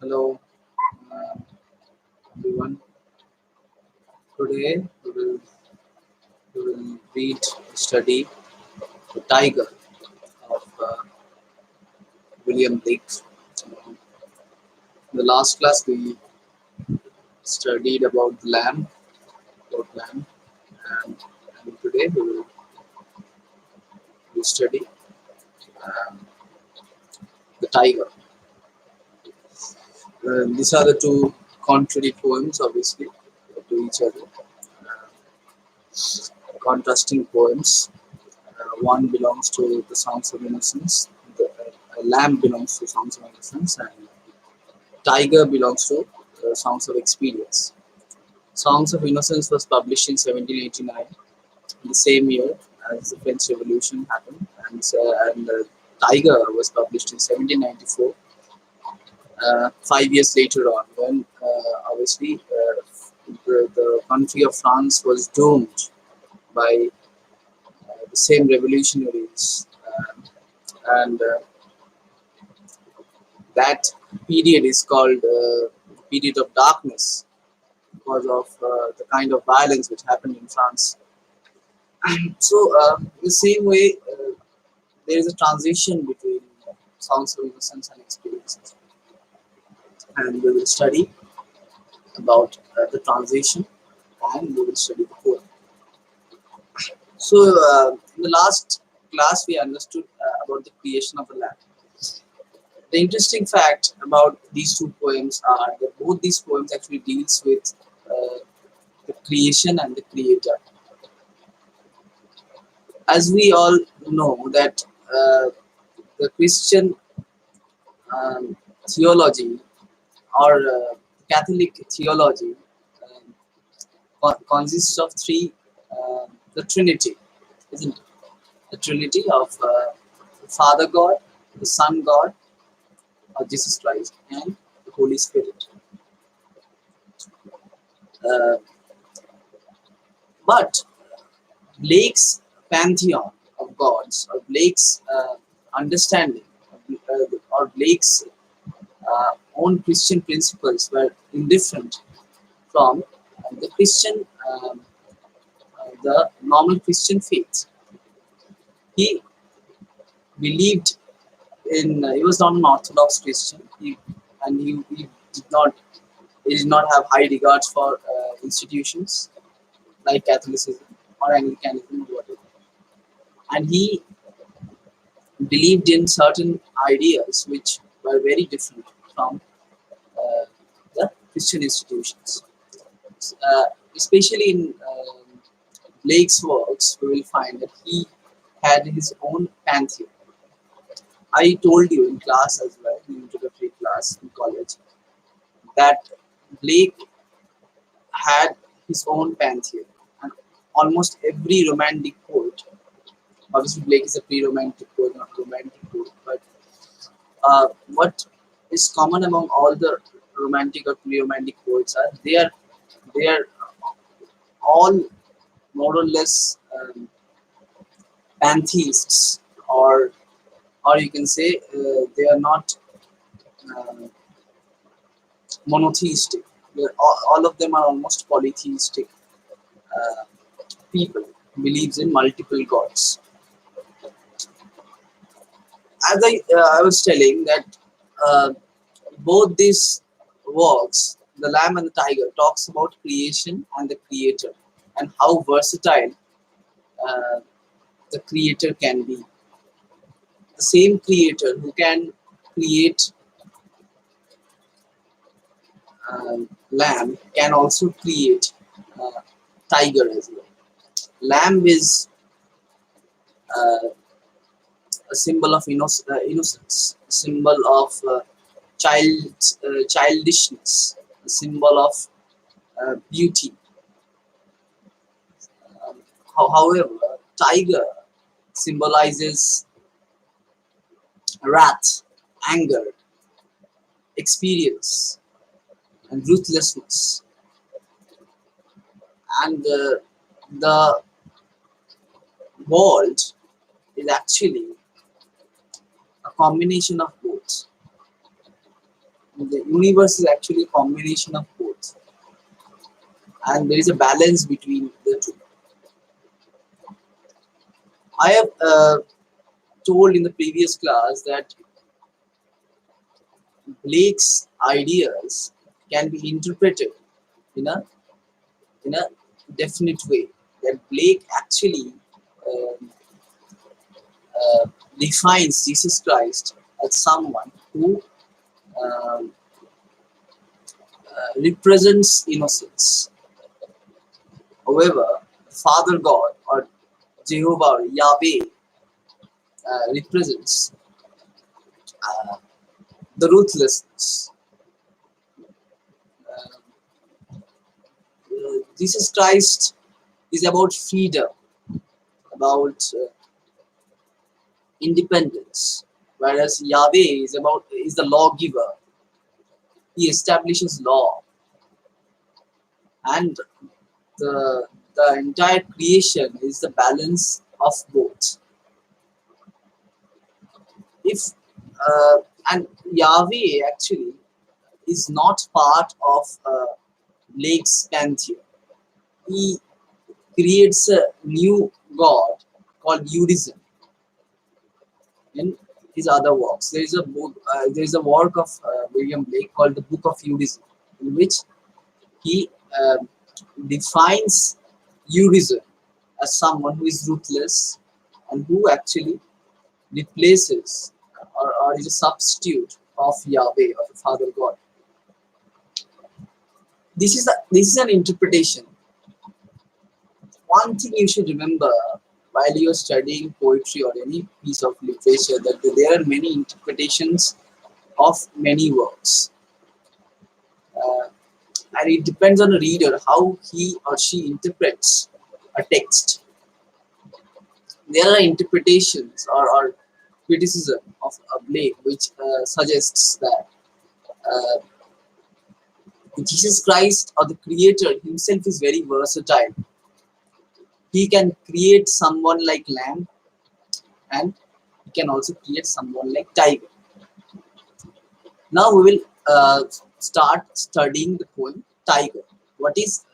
Hello, uh, everyone. Today we will read, study the Tiger of William Blake. In the last class, we studied about lamb, and, and today we will study um, the tiger. These are the two contrary poems, obviously, to each other. Contrasting poems. One belongs to the Songs of Innocence. Lamb belongs to Songs of Innocence, and Tiger belongs to Songs of Experience. Songs of Innocence was published in 1789, in the same year as the French Revolution happened, and Tiger was published in 1794, 5 years later on, when obviously the country of France was doomed by the same revolutionaries, and that period is called period of darkness because of the kind of violence which happened in France. So, the same way, there is a transition between Songs of Innocence and Experiences, and we will study about the transition, and we will study the poem. So, in the last class, we understood about the creation of the lamp. The interesting fact about these two poems are that both these poems actually deals with the creation and the creator. As we all know that the Christian um, theology or Catholic theology consists of three, the Trinity, isn't it? The Trinity of the Father God, the Son God, or Jesus Christ, and the Holy Spirit. Uh, but Blake's pantheon of gods, or Blake's understanding, or Blake's own Christian principles were indifferent from the Christian, the normal Christian faith. He believed in. He was not an Orthodox Christian. He did not. He did not have high regards for institutions like Catholicism or Anglicanism or whatever. And he believed in certain ideas which were very different from uh, the Christian institutions. Uh, Especially in Blake's works, we will find that he had his own pantheon. I told you in class as well, in introductory class in college, that Blake had his own pantheon. And almost every romantic poet, obviously Blake is a pre-romantic poet, not romantic poet, but what is common among all the romantic or pre-romantic poets are they are all more or less pantheists, or you can say they are not uh, monotheistic. All of them are almost polytheistic uh, people who believes in multiple gods. As I was telling that uh, both these works, the Lamb and the Tiger, talks about creation and the Creator, and how versatile uh, the Creator can be. The same Creator who can create Lamb can also create uh, Tiger as well. Lamb is uh, a symbol of innocence, a symbol of childishness, a symbol of beauty. Um, However, tiger symbolizes wrath, anger, experience, and ruthlessness. And the world is actually a combination of both. The universe is actually a combination of both, and there is a balance between the two. I have told in the previous class that Blake's ideas can be interpreted in a definite way. That Blake actually um defines Jesus Christ as someone who um, represents innocence. However, Father God or Jehovah or Yahweh represents uh, the ruthlessness. Uh, Jesus Christ is about freedom, about independence, whereas Yahweh is the lawgiver. He establishes law, and the the entire creation is the balance of both. If uh, and Yahweh actually is not part of Blake's pantheon. He creates a new god called Judaism in his other works. There is a book, there is a work of William Blake called the Book of Judaism, in which he defines Judaism as someone who is ruthless and who actually replaces or is a substitute of Yahweh, of the Father God. This is an interpretation. One thing you should remember while you're studying poetry or any piece of literature, that there are many interpretations of many works, uh, and it depends on the reader how he or she interprets a text. There are interpretations or criticism of a Blake which suggests that uh, Jesus Christ or the Creator himself is very versatile. He can create someone like lamb, and he can also create someone like tiger. Now we will start studying the poem Tiger. What is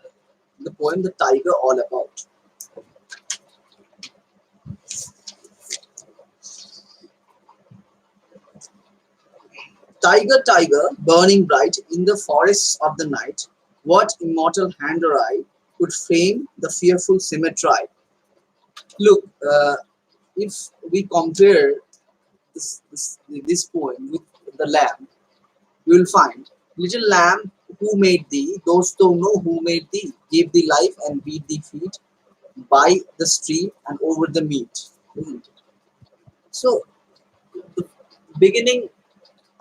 the poem The Tiger all about? Tiger, tiger, burning bright in the forests of the night, what immortal hand or eye could frame the fearful symmetry? Look, if we compare this poem with the lamb, you will find, little lamb, who made thee? Those thou know who made thee, gave thee life and beat thee feet by the stream and over the meat. Isn't it? So the beginning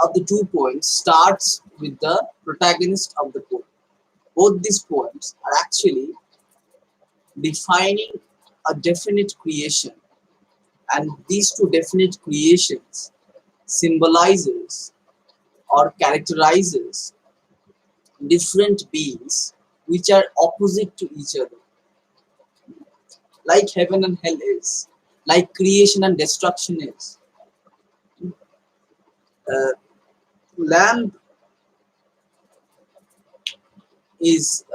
of the two poems starts with the protagonist of the poem. Both these poems are actually defining a definite creation, and these two definite creations symbolizes or characterizes different beings which are opposite to each other, like heaven and hell is, like creation and destruction is. Uh, lamb is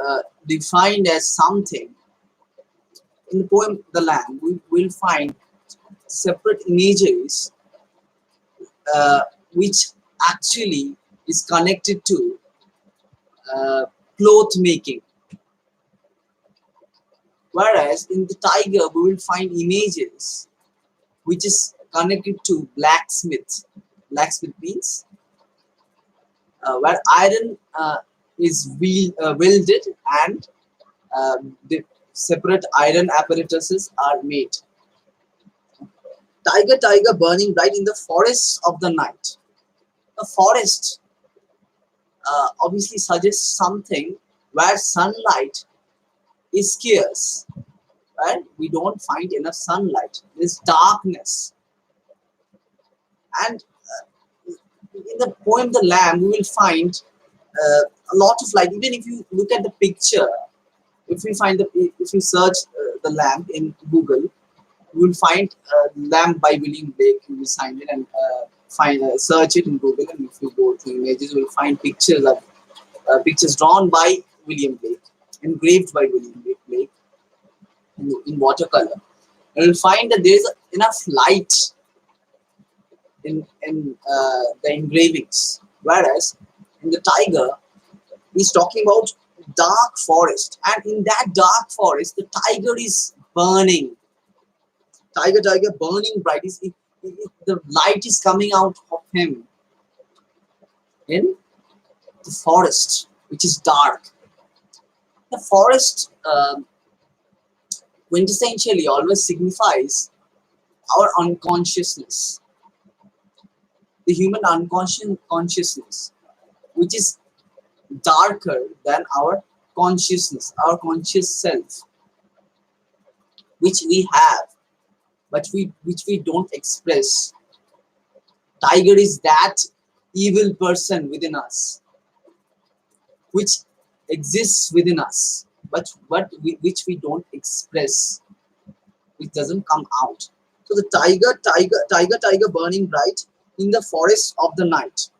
defined as something. In the poem The Lamb, we will find separate images uh, which actually is connected to cloth making. Whereas in the tiger, we will find images which is connected to blacksmith. Blacksmith means where iron is welded, and the separate iron apparatuses are made. Tiger, tiger, burning bright in the forests of the night. The forest obviously suggests something where sunlight is scarce, right? We don't find enough sunlight. There's darkness. And in the poem The Lamb, we will find a lot of light. Even if you look at the picture, if you search the lamp in Google, you will find Lamb by William Blake. You will find it, and find search it in Google, and if you go to images, you will find pictures of pictures drawn by William Blake, engraved by William Blake in watercolor. And you'll find that there is enough light in the engravings, whereas in the Tiger, he's talking about dark forest, and in that dark forest, the tiger is burning. Tiger, burning bright. The light is coming out of him in the forest, which is dark. The forest quintessentially always signifies our unconsciousness, the human unconscious consciousness, which is darker than our consciousness, our conscious self, which we have, but which we don't express. Tiger is that evil person within us, which exists within us, which we don't express, which doesn't come out. So the tiger, burning bright in the forest of the night.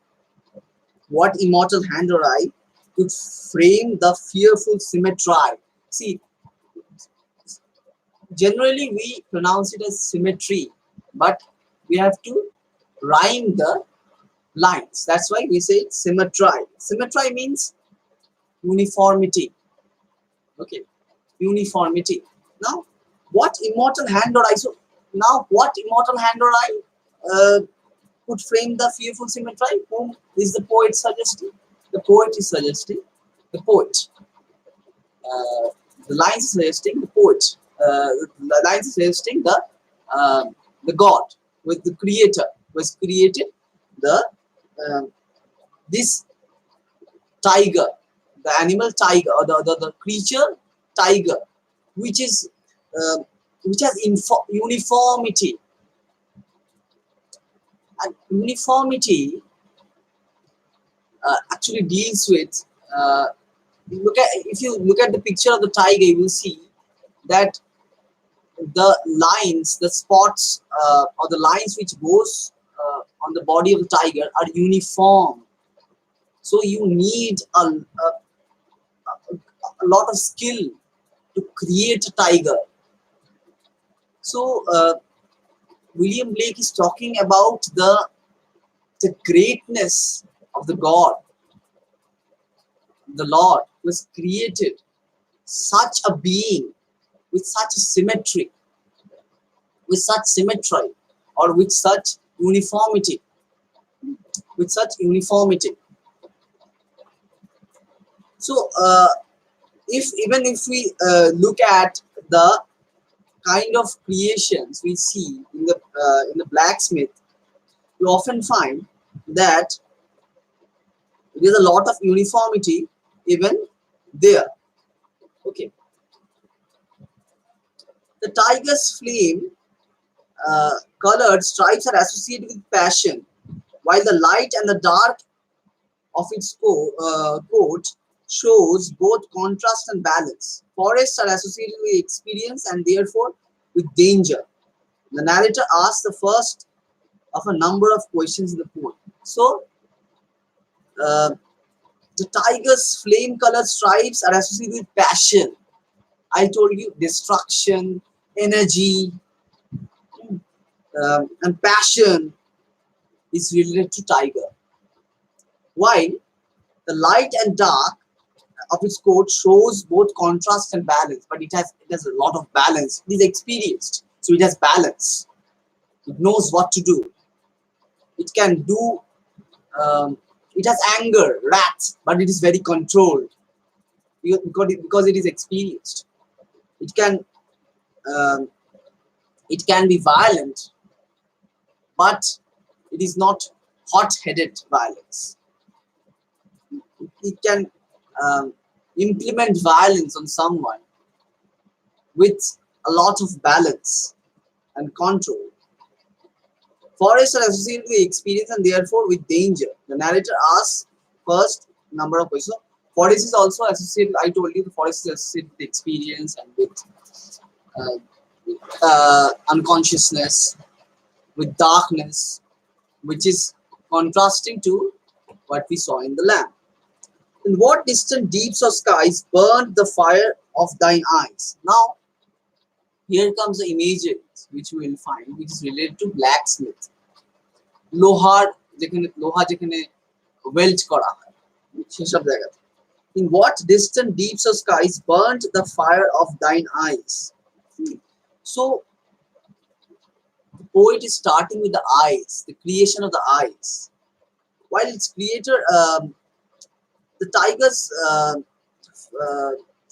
What immortal hand or eye could frame the fearful symmetry? See, generally we pronounce it as symmetry, but we have to rhyme the lines. That's why we say it's symmetry. Symmetry means uniformity. Okay, uniformity. Now, what immortal hand or eye? So now, what immortal hand or eye could frame the fearful symmetry? Whom is the poet suggesting? The poet is suggesting the poet. The lines suggesting the poet. The lines suggesting the God, with the creator, was created the this tiger, the animal tiger, or the creature tiger, which is which has uniformity. And uniformity actually deals with if you look at the picture of the tiger, you will see that the lines, the spots, or the lines which goes on the body of the tiger are uniform. So you need a lot of skill to create a tiger. So William Blake is talking about the greatness of the God, the Lord, who has created such a being with such a symmetry, or with such uniformity, So if we look at the kind of creations we see in the blacksmith, you often find that there's a lot of uniformity even there. Okay, the tiger's flame colored stripes are associated with passion, while the light and the dark of its coat shows both contrast and balance. Forests are associated with experience and therefore with danger. The narrator asks the first of a number of questions in the poem. So, the tiger's flame-colored stripes are associated with passion. I told you destruction, energy, and passion is related to tiger. While the light and dark of its coat shows both contrast and balance, but it has a lot of balance. It is experienced, so it has balance. It knows what to do. It can do. It has anger, wrath, but it is very controlled because it is experienced. It can be violent, but it is not hot-headed violence. It can implement violence on someone with a lot of balance and control. Forests are associated with experience and therefore with danger. The narrator asks first number of questions. Forest is also associated, I told you, the forest is associated with experience and with unconsciousness, with darkness, which is contrasting to what we saw in the lamp. In what distant deeps of skies burned the fire of thine eyes? Now, here comes the images which we will find, which is related to blacksmith. লোহার যেখানে লোহা যেখানে well করা হয় সেসব জায়গাতে in what distant deeps of skies burnt the fire of thine eyes. So the poet is starting with the eyes, the creation of the eyes. While its creator, the tiger's, uh,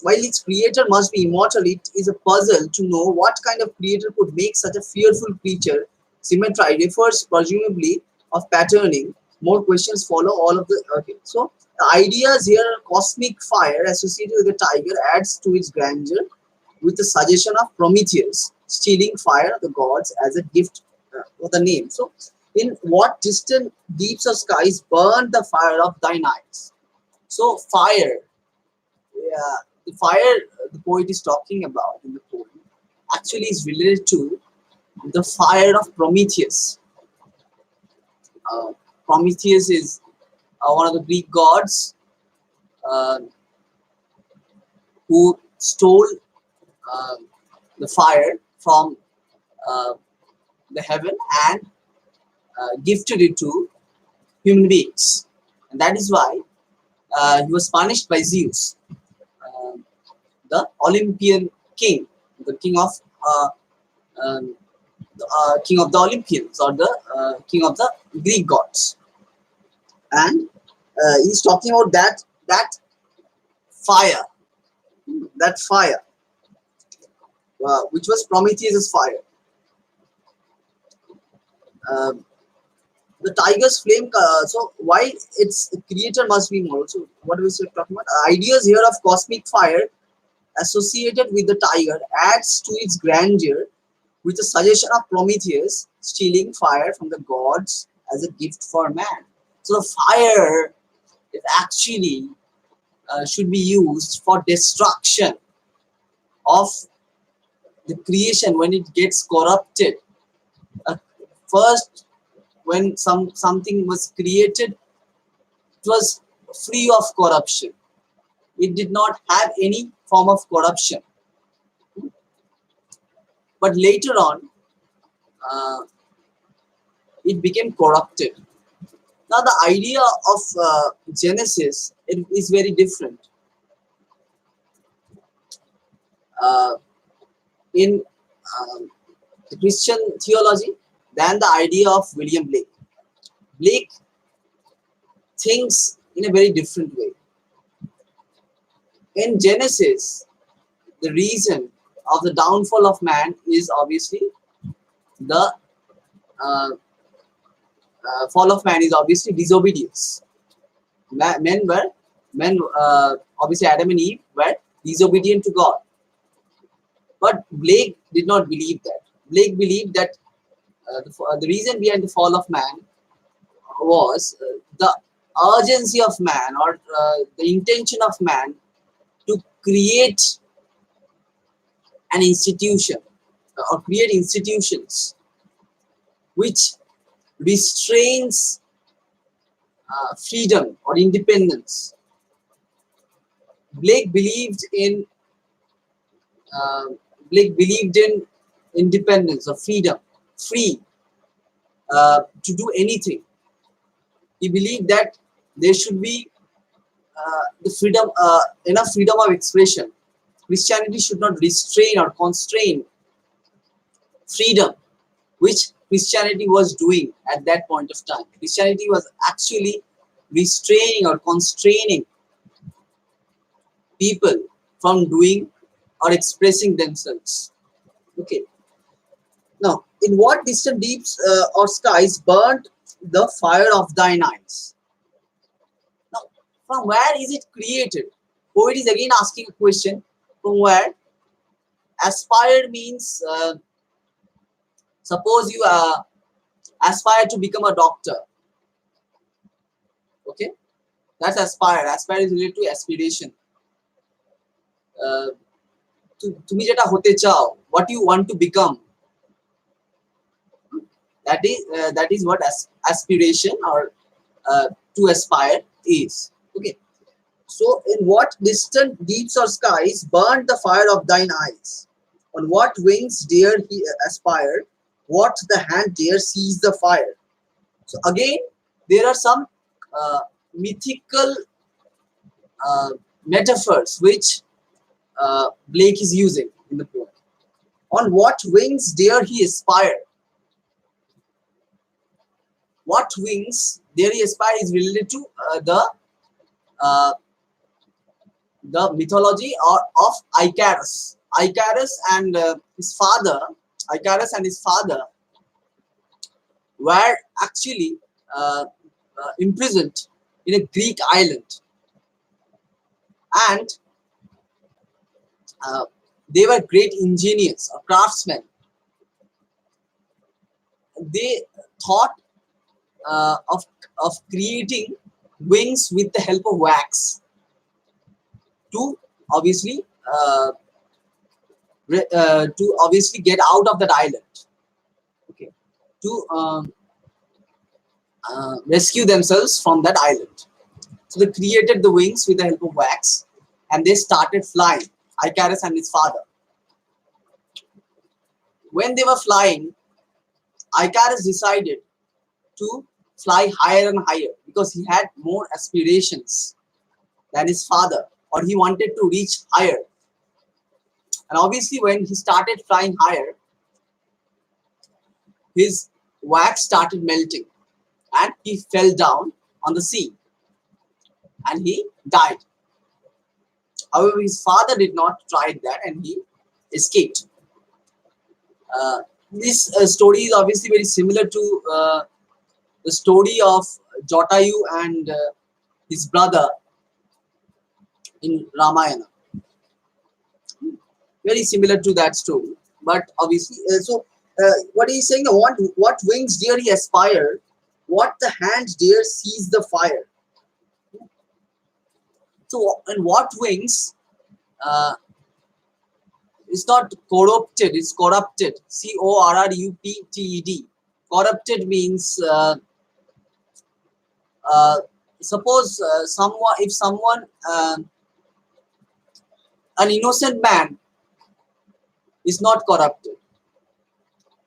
while its creator must be immortal, it is a puzzle to know what kind of creator could make such a fearful creature. Symmetry refers presumably of patterning. More questions follow all of the. Okay, so the ideas here are cosmic fire associated with the tiger adds to its grandeur with the suggestion of Prometheus stealing fire of the gods as a gift for the name. So, in what distant deeps of skies burned the fire of thine eyes? So, fire, yeah, the fire the poet is talking about in the poem actually is related to the fire of Prometheus. Prometheus is one of the Greek gods uh, who stole uh, the fire from uh, the heaven and gifted it to human beings, and that is why he was punished by Zeus, uh, the Olympian king, the um, king of the Olympians, or the king of the Greek gods, and he's talking about fire, that fire, which was Prometheus's fire. Uh, the tiger's flame. So why its creator must be more. So what we were talking about? Ideas here of cosmic fire associated with the tiger adds to its grandeur with the suggestion of Prometheus stealing fire from the gods as a gift for man. So the fire is actually should be used for destruction of the creation when it gets corrupted. Uh, First, when something was created, it was free of corruption. It did not have any form of corruption. But later on, uh, it became corrupted. Now, the idea of Genesis is very different. Uh, in the Christian theology than the idea of William Blake. Blake thinks in a very different way. In Genesis, the reason of the downfall of man is obviously the uh, fall of man is obviously disobedience. Men obviously Adam and Eve were disobedient to God. But Blake did not believe that. Blake believed that the reason behind the fall of man was the urgency of man, or the intention of man to create an institution or create institutions which restrains freedom or independence. Blake believed in uh, Blake believed in independence or freedom, free to do anything. He believed that there should be the freedom, enough freedom of expression. Christianity should not restrain or constrain freedom, which Christianity was doing at that point of time. Christianity was actually restraining or constraining people from doing or expressing themselves. Okay. Now, in what distant deeps or skies burnt the fire of thine eyes? Now, from where is it created? Poet is again asking a question. From where? Aspire means, suppose you aspire to become a doctor. Okay, that's aspire. Aspire is related to aspiration. তুমি যেটা হতে চাও, what you want to become, That is what aspiration or to aspire is. Okay. So, in what distant deeps or skies burned the fire of thine eyes? On what wings dare he aspire? What the hand dare seize the fire? So, again, there are some uh, mythical uh, metaphors which Blake is using in the poem. On what wings dare he aspire? What wings dare he aspire is related to uh, the mythology of Icarus. Icarus and his father were actually uh, imprisoned in a Greek island, and uh, they were great engineers or craftsmen. They thought of creating wings with the help of wax to obviously get out of that island. Okay, to rescue themselves from that island. So they created the wings with the help of wax, and they started flying. Icarus and his father. When they were flying, Icarus decided to fly higher and higher because he had more aspirations than his father, or he wanted to reach higher. And obviously, when he started flying higher, his wax started melting and he fell down on the sea and he died. However, his father did not try that and he escaped. This story is obviously very similar to the story of Jatayu and his brother in Ramayana. Very similar to that story, but obviously, what he's saying, what wings dare he aspire? What the hand dare seize the fire? So, and what wings? It's not corrupted; it's corrupted. Corrupted. Corrupted means suppose if someone an innocent man is not corrupted.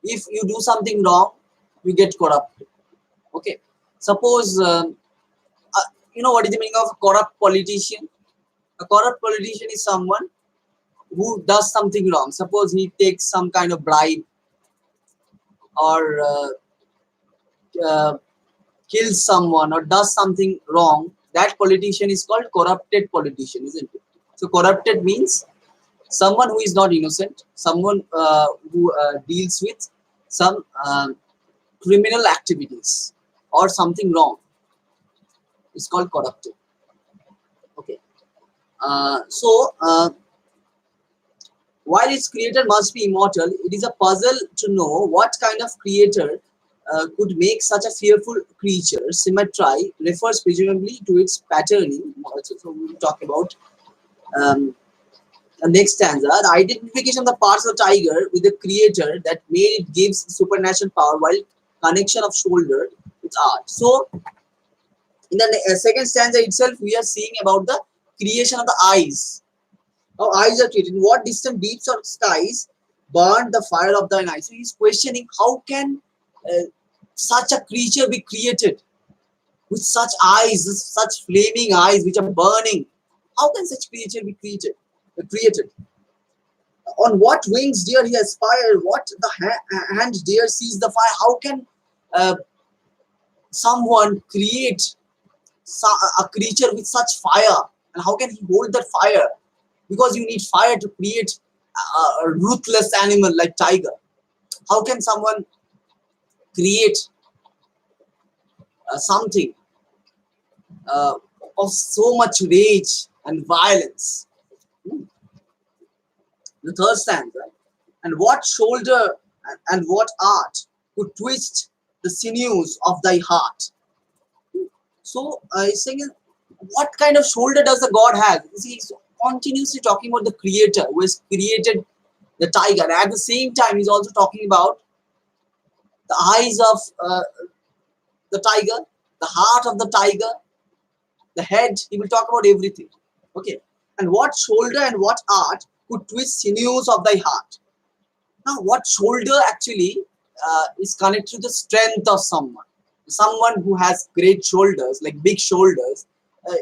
If you do something wrong, you get corrupted. Okay. Suppose you know what is the meaning of corrupt politician? A corrupt politician is someone who does something wrong. Suppose he takes some kind of bribe or uh, kills someone or does something wrong. That politician is called corrupted politician, isn't it? So corrupted means someone who is not innocent, someone who deals with some criminal activities or something wrong. It's called corrupted. Okay. While its creator must be immortal, it is a puzzle to know what kind of creator could make such a fearful creature. Symmetry refers presumably to its patterning. So we will talk about um, the next stanza. The identification of the parts of the tiger with the creator that made it gives supernatural power, while connection of shoulder with art. So in the second stanza itself, we are seeing about the creation of the eyes. How eyes are created. In what distant deeps or skies burned the fire of thine eyes? So he's questioning how can such a creature be created with such eyes, such flaming eyes which are burning. How can such creature be created? On what wings dare he aspire? What the hand dare seize the fire? How can uh, someone create a creature with such fire? And how can he hold that fire? Because you need fire to create a ruthless animal like tiger. How can someone create something uh, of so much rage and violence? The third stanza. And what shoulder and what art could twist the sinews of thy heart? So he's saying, what kind of shoulder does the God have? You see, he's continuously talking about the creator who has created the tiger. At the same time, he's also talking about the eyes of the tiger, the heart of the tiger, the head. He will talk about everything. Okay. And what shoulder and what art could twist sinews of thy heart? Now, what shoulder actually is connected to the strength of someone. Someone who has great shoulders, like big shoulders,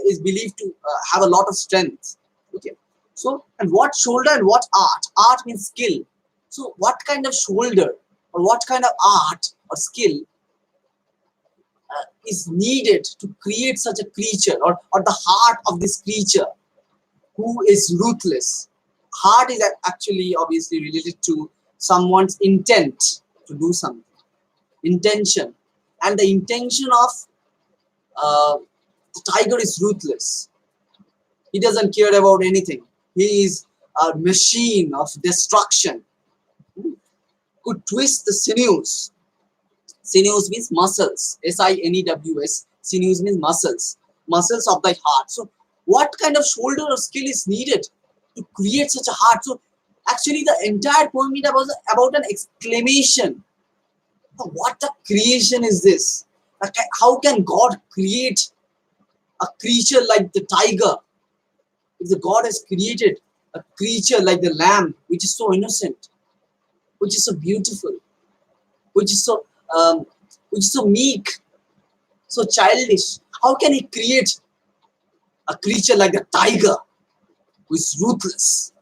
is believed to have a lot of strength. Okay. So, and what shoulder and what art? Art means skill. So, what kind of shoulder or what kind of art or skill is needed to create such a creature, or the heart of this creature who is ruthless? Heart is actually obviously related to someone's intent to do something, intention, and the intention of uh, the tiger is ruthless. He doesn't care about anything. He is a machine of destruction. Could twist the sinews. Sinews means muscles. sinews. Sinews means muscles. Muscles of thy heart. So, what kind of shoulder or skill is needed to create such a heart? So, actually, the entire poem is about an exclamation. What a creation is this? How can God create a creature like the tiger? If the God has created a creature like the lamb, which is so innocent, which is so beautiful, which is so um, which is so meek, so childish, how can He create a creature like the tiger, who is ruthless,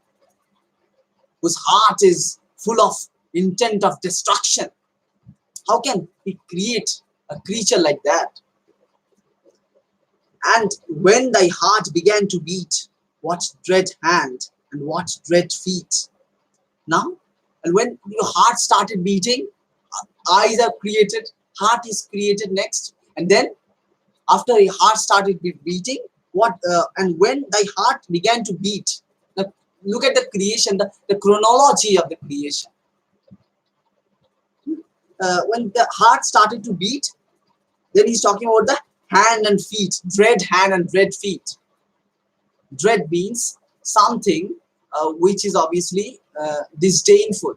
whose heart is full of intent of destruction? How can He create a creature like that? And when thy heart began to beat, what dread hand and what dread feet? Now, and when your heart started beating, eyes are created, heart is created next, and then after your heart started beating, what and when thy heart began to beat. Now, look at the creation, the chronology of the creation. When the heart started to beat, then he's talking about the hand and feet, dread hand and dread feet. Dread means something which is obviously disdainful.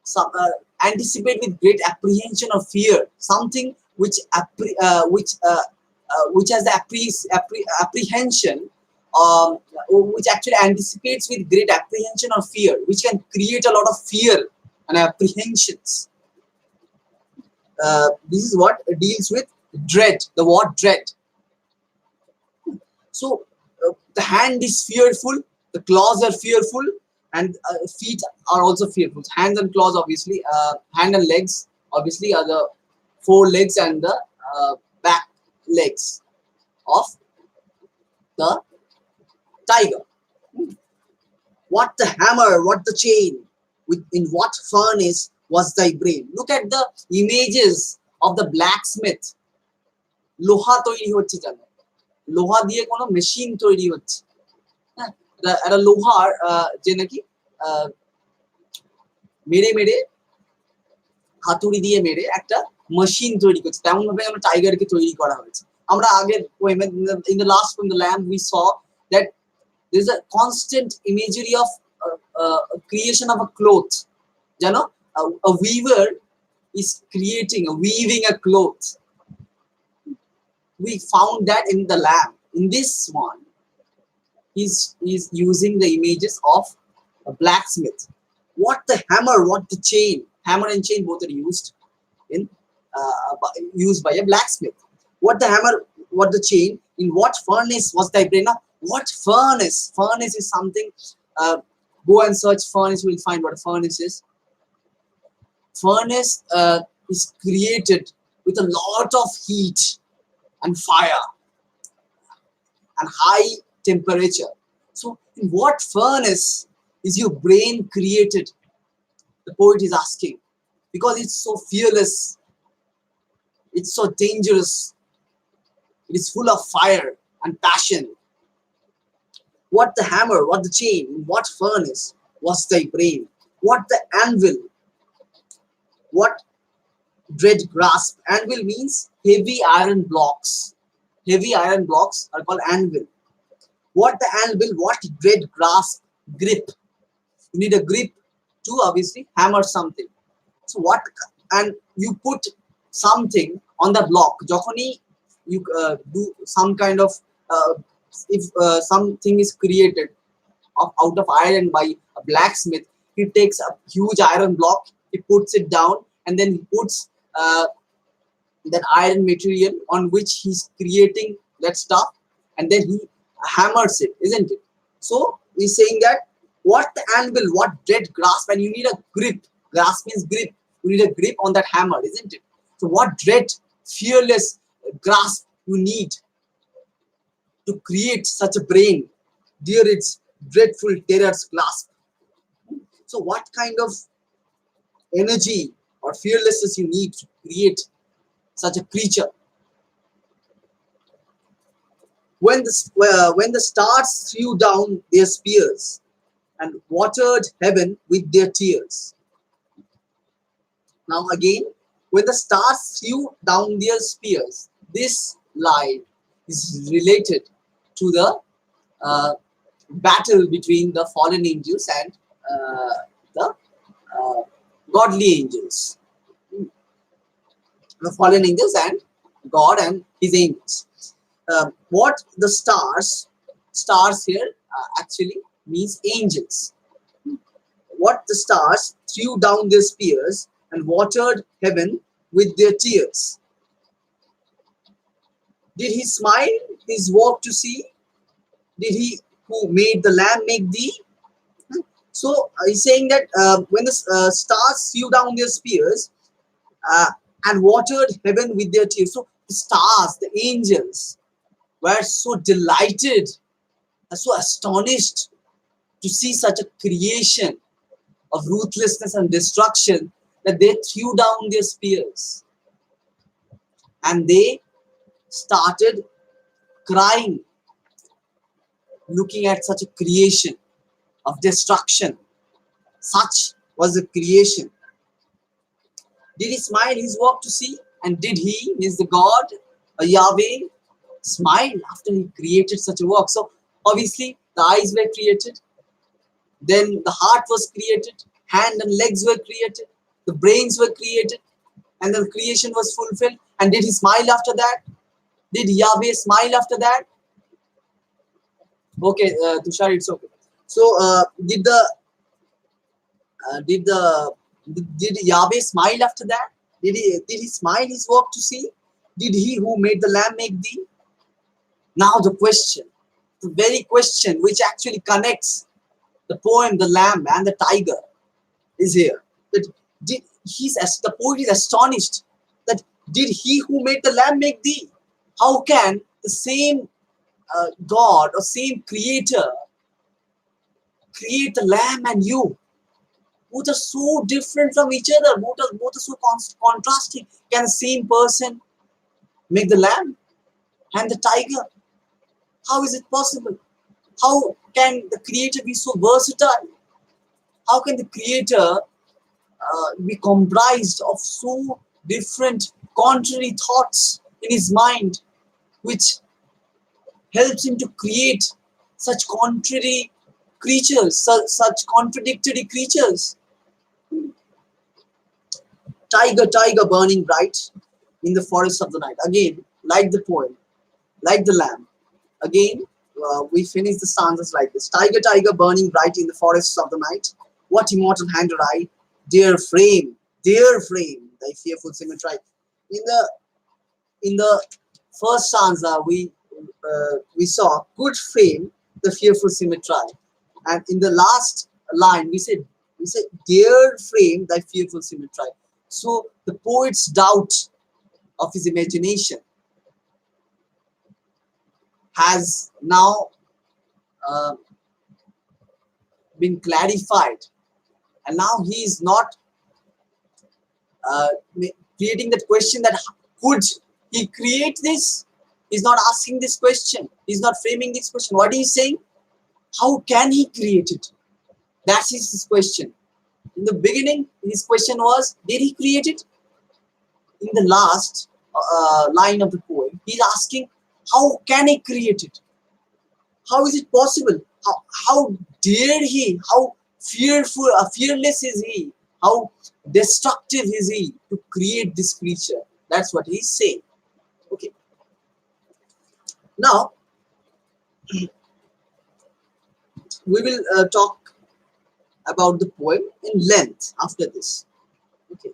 Some, anticipate with great apprehension or fear. Something which has the apprehension, which actually anticipates with great apprehension or fear, which can create a lot of fear and apprehensions. This is what deals with dread, the word dread. So the hand is fearful, the claws are fearful, and feet are also fearful. Hands and claws, obviously, hand and legs, obviously, are the four legs and the back legs of the tiger. What the hammer, what the chain, in what furnace was thy brain? Look at the images of the blacksmith. লোহা তৈরি হচ্ছে জানো, লোহা দিয়ে কোনো machine তৈরি হচ্ছে। হ্যাঁ, একটা লোহার যে নাকি মেরে মেরে হাতুড়ি দিয়ে মেরে একটা মেশিন তৈরি করছে, তেমন ভাবে আমরা টাইগারকে তৈরি করা হয়েছে। আমরা আগের পোয়েমে, in the last poem, The Lamb, we saw that there's a constant imagery of creation of a cloth. জানো, a weaver is weaving a cloth. We found that in the Lamb. In this one, he's using the images of a blacksmith. What the hammer, what the chain? Hammer and chain both are used by a blacksmith. What the hammer, what the chain? In what furnace was thy brain? Now, what furnace? Furnace is something. Go and search furnace. You will find what a furnace is. Furnace is created with a lot of heat and fire and high temperature. So, in what furnace is your brain created? The poet is asking, because it's so fearless, it's so dangerous, it is full of fire and passion. What the hammer, what the chain, in what furnace was thy brain? What the anvil, what dread grasp? Anvil means heavy iron blocks. Heavy iron blocks are called anvil. What the anvil, what dread grasp, grip. You need a grip to obviously hammer something. So what, and you put something on the block. Jokhoni you do some kind of uh, if something is created out of iron by a blacksmith, he takes a huge iron block, he puts it down, and then he puts that iron material on which he's creating that stuff, and then he hammers it, isn't it? So he's saying that what the anvil, what dread grasp, and you need a grip. Grasp means grip. You need a grip on that hammer, isn't it? So what dread, fearless grasp you need to create such a brain, dear its dreadful terror's grasp. So what kind of energy or fearlessness you need to create such a creature? When the stars threw down their spears and watered heaven with their tears. Now again, when the stars threw down their spears, this line is related to the uh, battle between the fallen angels and the uh, godly angels. The fallen angels and God and his angels. What the stars here actually means angels. What the stars threw down their spears and watered heaven with their tears. Did he smile his work to see? Did he who made the lamb make thee? So he's saying that when the stars threw down their spears uh, and watered heaven with their tears. So the stars, the angels, were so delighted and so astonished to see such a creation of ruthlessness and destruction that they threw down their spears and they started crying, looking at such a creation of destruction. Such was the creation. Did he smile his work to see? And did he, means the God, Yahweh, smile after he created such a work? So obviously the eyes were created, then the heart was created, hand and legs were created, the brains were created, and the creation was fulfilled. And did he smile after that? Did Yahweh smile after that? Okay, Tushar, it's okay. So did the did Yahweh smile after that? Did he smile his work to see? Did he who made the lamb make thee? Now the question, the very question which actually connects the poem, the lamb and the tiger, is here. That the poet is astonished that did he who made the lamb make thee? How can the same God or same creator create the lamb and you? Both are so different from each other. Both are so contrasting. Can the same person make the lamb and the tiger? How is it possible? How can the creator be so versatile? How can the creator be comprised of so different contrary thoughts in his mind, which helps him to create such contrary creatures, such contradictory creatures? Tiger, tiger burning bright in the forest of the night. Again, like the poem, like the lamb. Again, we finish the stanzas like this. Tiger, tiger burning bright in the forests of the night. What immortal hand or eye, dear frame, thy fearful symmetry. In the first stanza, we saw good frame, the fearful symmetry, and in the last line we said dear frame, thy fearful symmetry. So the poet's doubt of his imagination has now uh, been clarified, and now he is not uh, creating that question that could he create this. He's not asking this question, he's not framing this question. What he's saying, how can he create it? That's his question. In the beginning his question was, did he create it? In the last line of the poem he's asking, how can he create it? How is it possible? How dare he? How fearful, fearless is he? How destructive is he to create this creature? That's what he's saying. Okay. Now we will talk about the poem in length after this. Okay.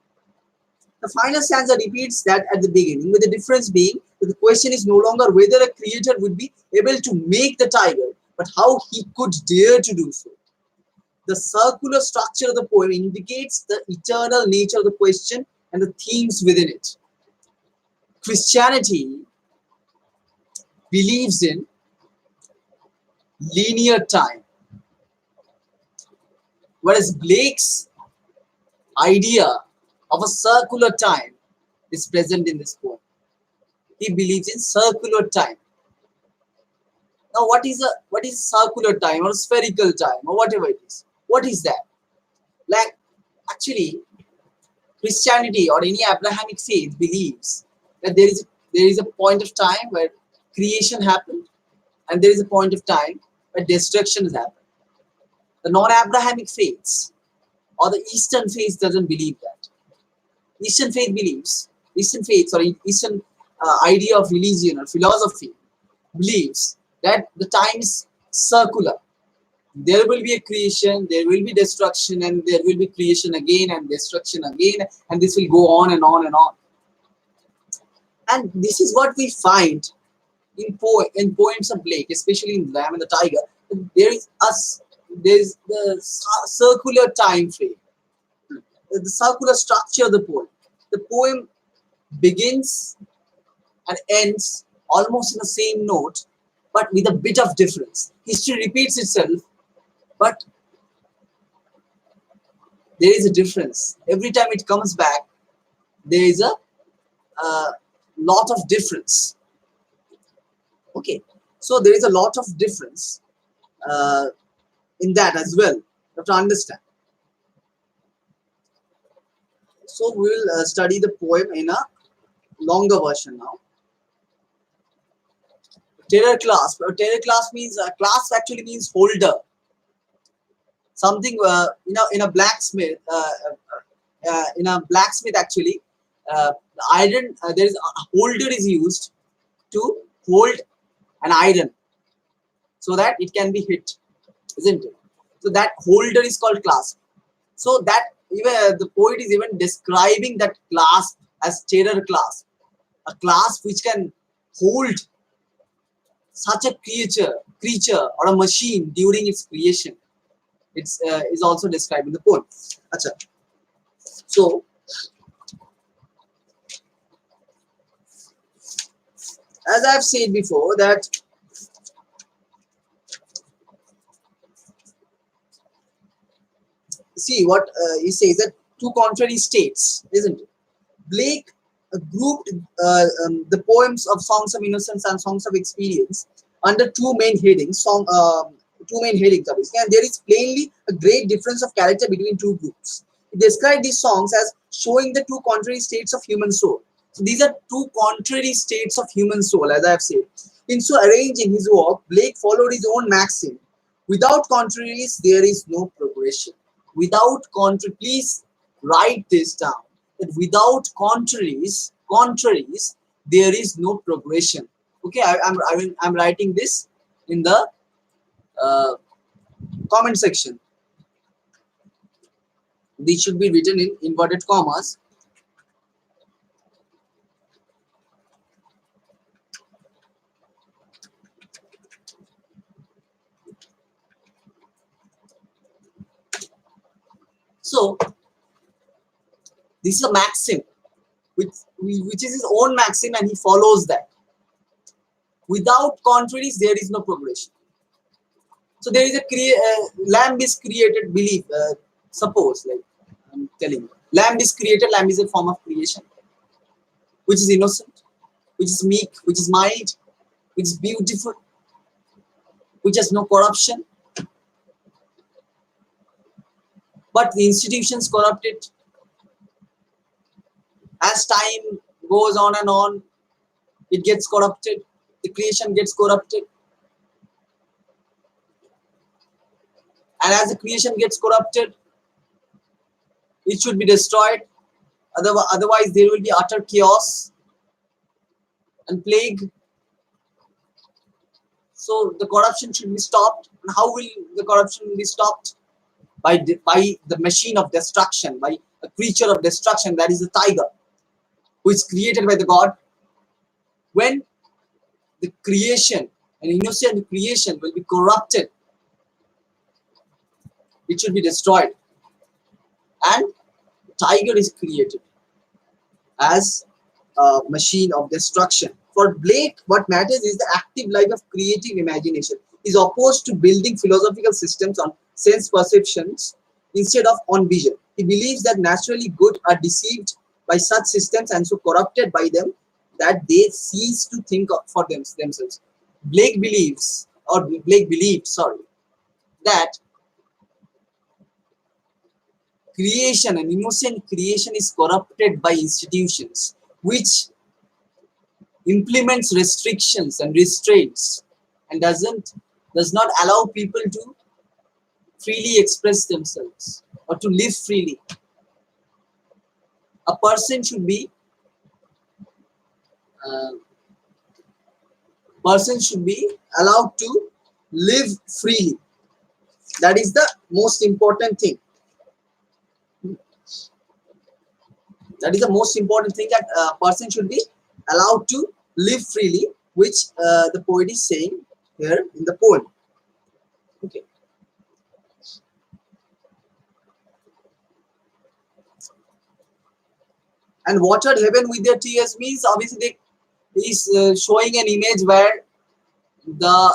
The final stanza repeats that at the beginning, with the difference being that the question is no longer whether a creator would be able to make the tiger, but how he could dare to do so. The circular structure of the poem indicates the eternal nature of the question and the themes within it. Christianity believes in linear time, whereas Blake's idea of a circular time is present in this poem. He believes in circular time. Now, what is circular time or spherical time or whatever it is? What is that? Like, actually, Christianity or any Abrahamic faith believes that there is a point of time where creation happened, and there is a point of time where destruction has happened. The non-Abrahamic faiths or the Eastern faith doesn't believe that. Eastern faiths or Eastern idea of religion or philosophy believes that the time is circular. There will be a creation, there will be destruction, and there will be creation again and destruction again, and this will go on and on and on. And this is what we find in poems of Blake, especially in Lamb and the Tiger. There is the circular time frame, the circular structure of the poem. The poem begins and ends almost in the same note, but with a bit of difference. History repeats itself, but there is a difference. Every time it comes back, there is a lot of difference. Okay, so there is a lot of difference uh, in that as well. You have to understand. So we will study the poem in a longer version now. Terror clasp. Terror clasp means clasp actually means holder. Something in a blacksmith. In a blacksmith actually, the iron there is a holder is used to hold an iron so that it can be hit, isn't it? So that holder is called clasp. So that even the poet is even describing that clasp as terror clasp, a clasp which can hold such a creature or a machine during its creation. It's is also described in the poem. Achha. So as I've said before that see what he says that two contrary states, isn't it? Blake grouped the poems of Songs of Innocence and Songs of Experience under two main headings. Two main headings, obviously, and there is plainly a great difference of character between two groups. He described these songs as showing the two contrary states of human soul. So these are two contrary states of human soul, as I have said. In so arranging his work, Blake followed his own maxim: without contraries, there is no progression. Without contrary, please write this down. That without contraries, there is no progression. Okay, I'm writing this in the uh, comment section. These should be written in inverted commas. So this is a maxim, which is his own maxim, and he follows that. Without contraries, there is no progression. So there is a lamb is created belief. Suppose, like I'm telling you, lamb is created. Lamb is a form of creation, which is innocent, which is meek, which is mild, which is beautiful, which has no corruption. But the institutions corrupt it. As time goes on and on, it gets corrupted. The creation gets corrupted. And as the creation gets corrupted, It should be destroyed. Otherwise, there will be utter chaos and plague. So the corruption should be stopped. And how will the corruption be stopped? By the machine of destruction, by a creature of destruction, that is the tiger, who is created by the God. When the creation, an innocent creation, will be corrupted, it should be destroyed. And tiger is created as a machine of destruction. For Blake, what matters is the active life of creative imagination. He is opposed to building philosophical systems on sense perceptions instead of on vision. He believes that naturally good are deceived by such systems and so corrupted by them that they cease to think for themselves. Blake believed, that creation, an innocent creation, is corrupted by institutions which implements restrictions and restraints and does not allow people to freely express themselves or to live freely. A uh, person should be allowed to live freely. That is the most important thing. That is the most important thing, that a person should be allowed to live freely, which the poet is saying here in the poem. Okay. And watered heaven with their tears means obviously is showing an image where the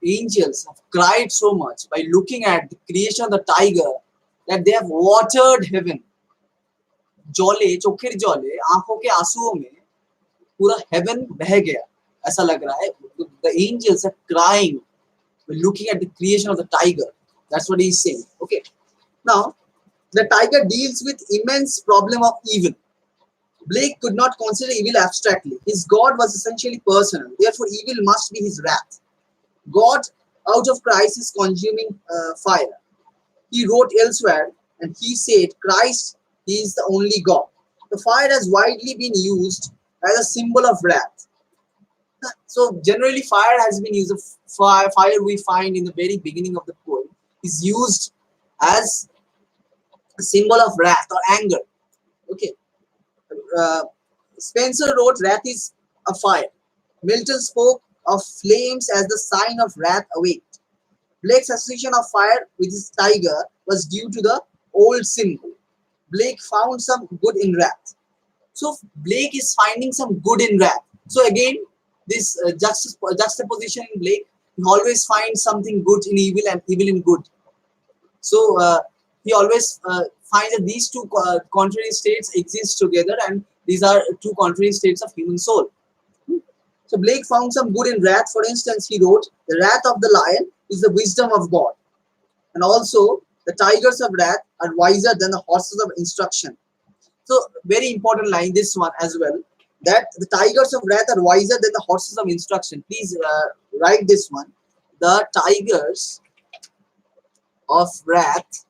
angels have cried so much by looking at the creation of the tiger that they have watered heaven. जौले चोखेर जौले आंखों के आंसुओं में पूरा heaven बह गया ऐसा लग रहा है. The angels are crying by looking at the creation of the tiger. That's what he is saying. Okay. Now, the tiger deals with immense problem of evil. Blake could not consider evil abstractly. His God was essentially personal. Therefore, evil must be his wrath. God, out of Christ, is consuming fire. He wrote elsewhere, and he said, Christ is the only God. The fire has widely been used as a symbol of wrath. So, generally, fire has been used. Fire we find in the very beginning of the poem is used as a symbol of wrath or anger. Okay. Spencer wrote, wrath is a fire. Milton spoke of flames as the sign of wrath awaked. Blake's association of fire with his tiger was due to the old symbol. Blake found some good in wrath. So Blake is finding some good in wrath. So again, this juxtaposition in Blake, he always finds something good in evil and evil in good. So he always finds that these two contrary states exist together, and these are two contrary states of human soul. So Blake found some good in wrath. For instance, he wrote, the wrath of the lion is the wisdom of God. And also, the tigers of wrath are wiser than the horses of instruction. So, very important line, this one as well, that the tigers of wrath are wiser than the horses of instruction. Please write this one. The tigers of wrath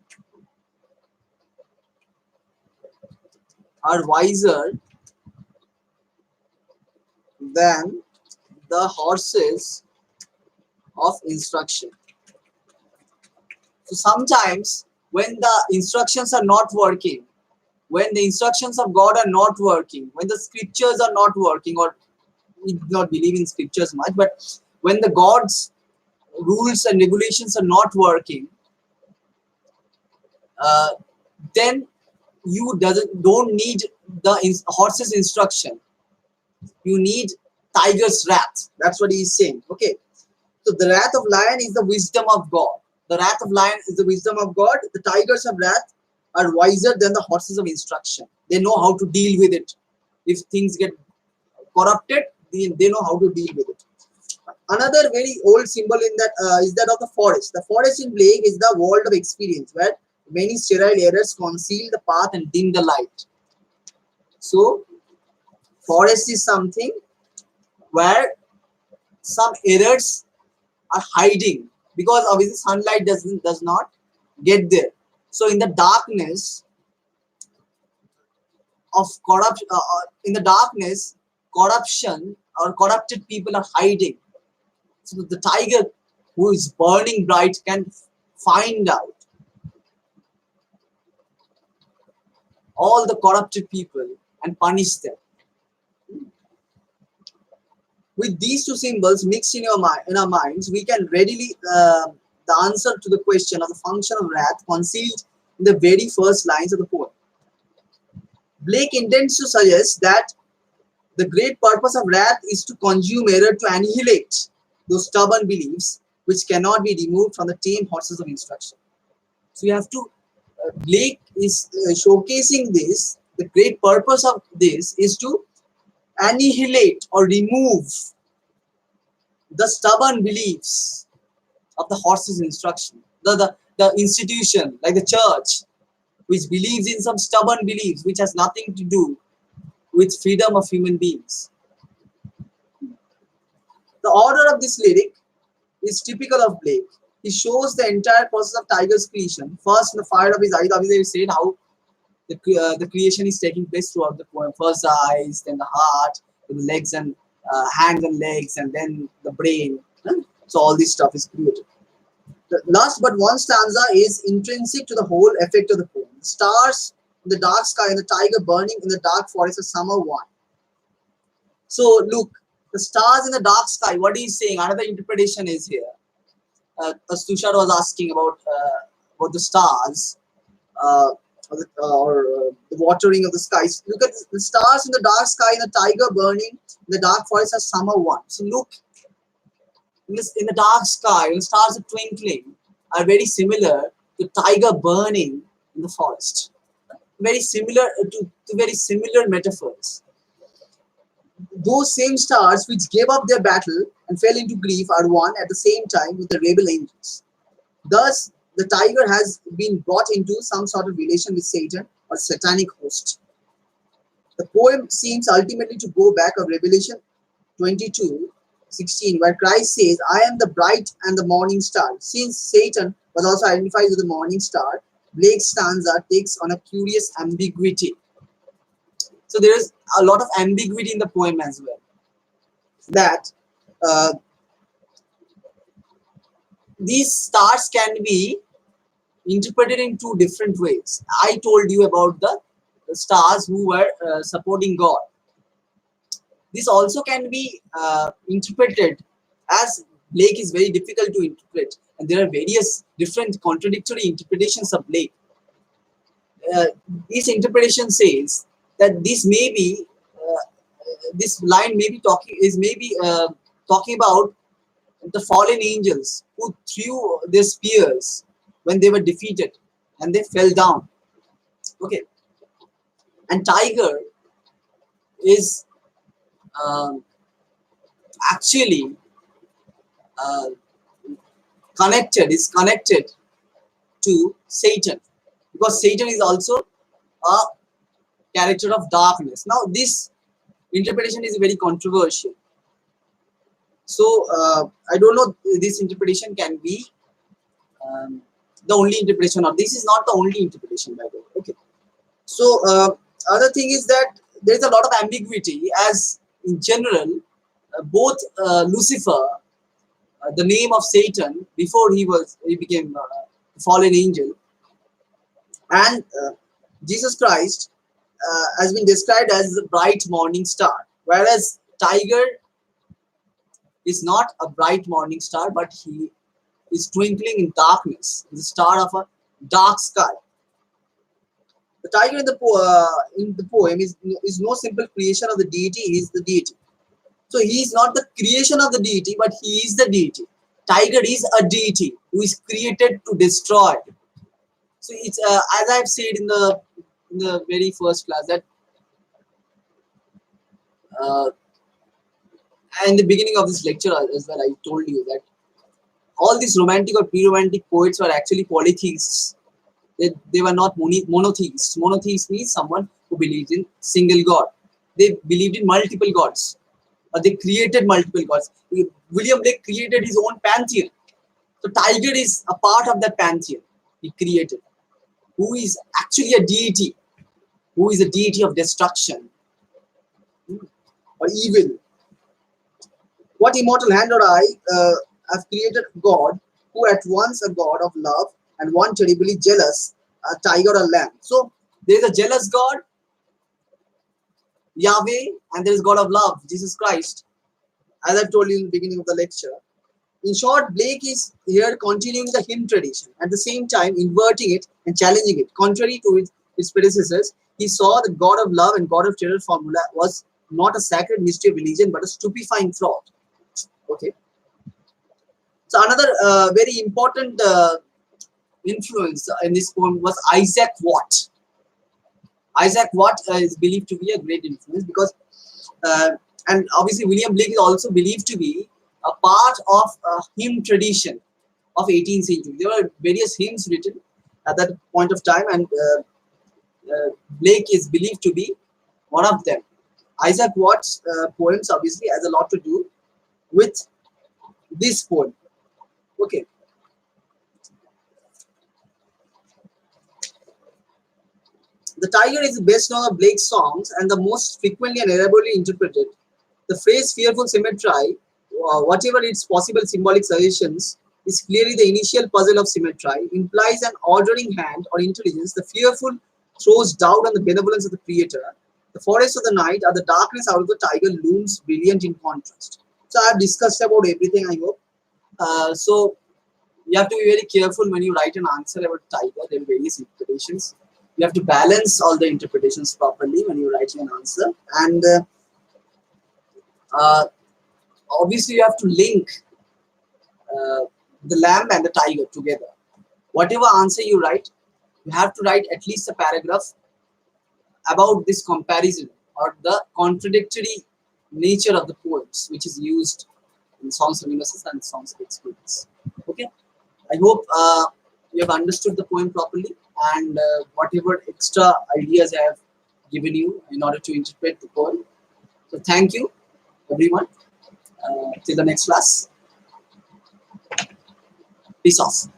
are wiser than the horses of instruction. So sometimes when the instructions are not working, when the instructions of God are not working, when the scriptures are not working, or we do not believe in scriptures much, but when the God's rules and regulations are not working, then you don't need the horse's instruction. You need tiger's wrath. That's what he is saying. Okay. So the wrath of lion is the wisdom of God. The wrath of lion is the wisdom of God. The tigers of wrath are wiser than the horses of instruction. They know how to deal with it. If things get corrupted, they know how to deal with it. Another very old symbol in that is that of the forest. The forest in Blake is the world of experience, where many sterile errors conceal the path and dim the light. So, forest is something where some errors are hiding, because obviously sunlight does not get there. So in the darkness of corruption, in the darkness, corruption or corrupted people are hiding. So the tiger, who is burning bright, can find out all the corrupted people and punish them. With these two symbols mixed in our minds, we can readily the answer to the question of the function of wrath concealed in the very first lines of the poem. Blake intends to suggest that the great purpose of wrath is to consume error, to annihilate those stubborn beliefs which cannot be removed from the tame horses of instruction. So you have to, Blake is showcasing this. The great purpose of this is to annihilate or remove the stubborn beliefs of the horse's instruction. The institution, like the church, which believes in some stubborn beliefs which has nothing to do with freedom of human beings. The order of this lyric is typical of Blake. He shows the entire process of Tyger's creation. First, in the fire of his eyes, obviously, he said how the creation is taking place throughout the poem. First, the eyes, then the heart, then the legs and hands and legs, and then the brain. So, all this stuff is created. The last but one stanza is intrinsic to the whole effect of the poem. The stars in the dark sky and the tiger burning in the dark forest of summer one. So, look, the stars in the dark sky, what he's saying, another interpretation is here. As Tushar was asking about the stars the watering of the skies. Look at the stars in the dark sky and the tiger burning in the dark forest of summer one. So, look, in the dark sky, when stars are twinkling, are very similar to tiger burning in the forest. Very similar to very similar metaphors. Those same stars which gave up their battle and fell into grief are one at the same time with the rebel angels. Thus, the tiger has been brought into some sort of relation with Satan or satanic host. The poem seems ultimately to go back of Revelation 22:16, where Christ says, I am the bright and the morning star. Since Satan was also identified with the morning star, Blake's stanza takes on a curious ambiguity. So there is a lot of ambiguity in the poem as well. That these stars can be interpreted in two different ways. I told you about the stars who were supporting God. This also can be interpreted as Blake is very difficult to interpret, and there are various different contradictory interpretations of Blake. This interpretation says that this line may be talking about the fallen angels who threw their spears when they were defeated and they fell down. Okay, and tiger is actually uh, connected to Satan, because Satan is also a character of darkness. Now, this interpretation is very controversial. So, I don't know this interpretation can be the only interpretation, or this is not the only interpretation, by the way. Okay. So, other thing is that there is a lot of ambiguity, as in general, both Lucifer, the name of Satan before he became a fallen angel, and Jesus Christ has been described as the bright morning star, whereas tiger is not a bright morning star, but he is twinkling in darkness, the star of a dark sky. The tiger in the poem is no simple creation of the deity. He is the deity. So he is not the creation of the deity, but he is the deity. Tiger is a deity who is created to destroy. So it's as I've said in the very first class that uh, in the beginning of this lecture as well, I told you that all these romantic or pre-romantic poets were actually polytheists. They were not monotheists. Monotheist means someone who believes in single god. They believed in multiple gods. They created multiple gods. William Blake created his own pantheon. So tiger is a part of that pantheon he created. who is actually a deity, who is a deity of destruction or evil. What immortal hand or eye have created God, who at once a God of love and one terribly jealous, a tiger or lamb. So there is a jealous God, Yahweh, and there is God of love, Jesus Christ, as I told you in the beginning of the lecture. In short, Blake is here continuing the hymn tradition, at the same time inverting it and challenging it. Contrary to his predecessors, he saw the God of love and God of terror formula was not a sacred mystery of religion but a stupefying thought. Okay. So another very important influence in this poem was Isaac Watt. Isaac Watt is believed to be a great influence because, uh, and obviously William Blake is also believed to be a part of a hymn tradition of 18th century. There were various hymns written at that point of time, and Blake is believed to be one of them. Isaac Watt's poems obviously has a lot to do with this poem. Okay. The Tyger is the best known of Blake's songs and the most frequently and elaborately interpreted. The phrase fearful symmetry, whatever its possible symbolic suggestions, is clearly the initial puzzle of symmetry, implies an ordering hand or intelligence. The fearful throws doubt on the benevolence of the creator. The forest of the night or the darkness out of the tiger looms brilliant in contrast. So I have discussed about everything, I hope. So you have to be very careful when you write an answer about tiger. There are various interpretations. You have to balance all the interpretations properly when you're writing an answer. And uh, obviously, you have to link uh, the lamb and the tiger together. Whatever answer you write, you have to write at least a paragraph about this comparison or the contradictory nature of the poems, which is used in songs of innocence and songs of experience. Okay, I hope you have understood the poem properly and whatever extra ideas I have given you in order to interpret the poem. So thank you, everyone. Till the next class. Peace off.